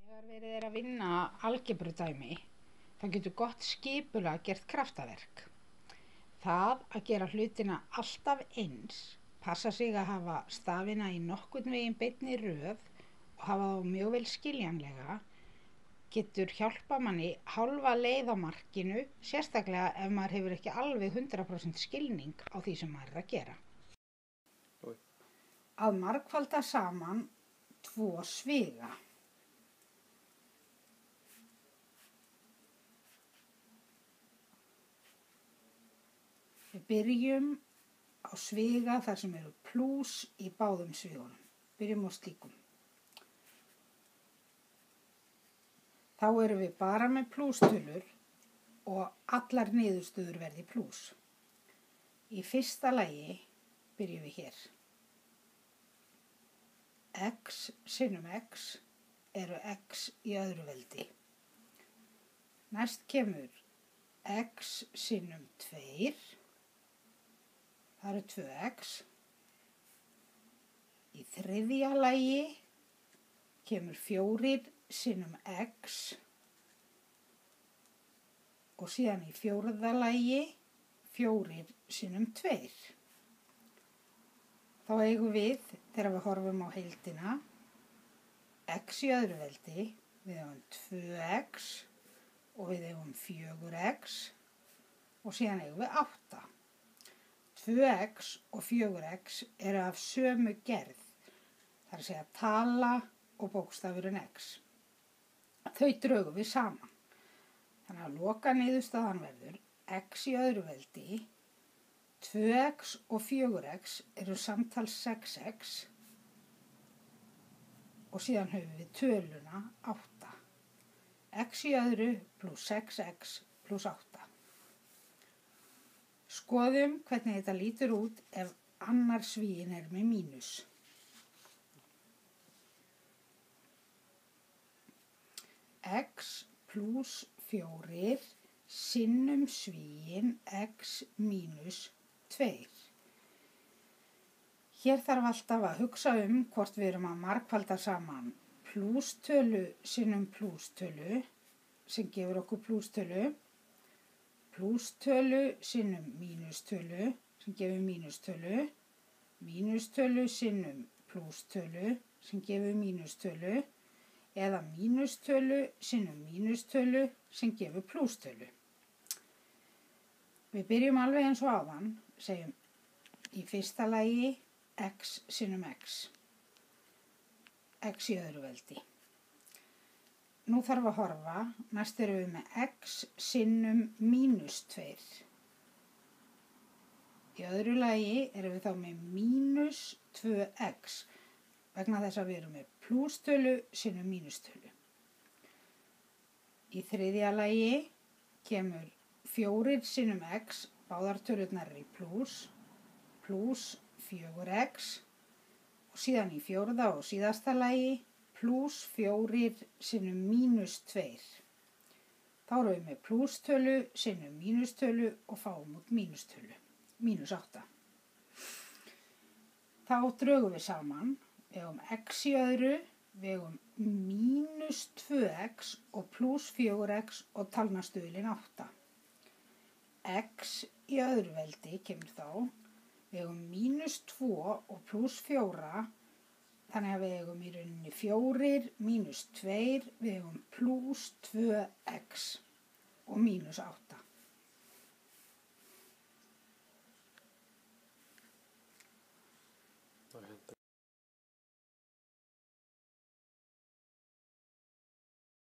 Þegar verið er að vinna algebrudæmi, þá getur gott skipulag gert kraftaverk. Það að gera hlutina alltaf eins, passa sig að hafa stafina í nokkurn veginn beinni röð og hafa þá mjög vel skiljanlega, getur hjálpa manni hálfa leið á markinu, sérstaklega ef maður hefur ekki alveg 100% skilning á því sem maður er að gera. Að margfalda saman 2 sviga. Við byrjum á sviga þar sem eru plús í báðum svigunum. Byrjum á slíkum. Þá erum við bara með plústölur og allar niðurstöður verði plús. Í fyrsta lagi byrjum við hér. X sinnum x eru x í öðru veldi. Næst kemur x sinnum 2. Það eru 2x. Í þriðja lagi kemur 4 sinnum x og síðan í fjórða lagi 4 sinnum 2. Þá eigum við, þegar við horfum á heildina, x í öðru veldi, við eigum 2x og við eigum 4x og síðan eigum við 8. 2x og 4x eru af sömu gerð, það er að segja tala og bókstafurinn x. Þau drögum við saman. Þannig að loka niðurstaðan verður x í öðru veldi, 2x og 4x eru samtals 6x og síðan höfum við töluna 8. X í öðru pluss 6x pluss 8. Skoðum hvernig þetta lítur út ef annar svíinn er með mínus. X pluss 4 sinnum svíinn x mínus 2. Hér þarf alltaf að hugsa hvort við erum að margfalda saman plústölu sinnum plústölu sem gefur okkur plústölu, plústölu sinnum mínustölu sem gefur mínustölu, mínustölu sinnum plústölu sem gefur mínustölu eða mínustölu sinnum mínustölu sem gefur plústölu. Við byrjum alveg eins og áðan, segjum í fyrsta lagi x sinnum x, x í öðru veldi. Nú þarf að horfa, næst erum við með x sinnum mínus 2. Í öðru lagi erum við þá með mínus 2x, vegna þess að við erum með plústölu sinnum mínustölu. Í þriðja lagi kemur 4 sinnum x, báðar tölurnar eru í plús, plús 4x og síðan í fjórða og síðasta lagi plús 4 sinnum mínus 2. Þá erum við með plústölu sinnum mínustölu og fáum út mínustölu, mínus 8. Þá drögum við saman, við eigum x í öðru, við eigum mínus 2x og plús 4x og talnastuðlinn 8. X í öðru veldi kemur þá, við eigum mínus 2 og plús 4, þannig að við eigum í rauninni 4 mínus 2, við eigum plús 2x og mínus 8.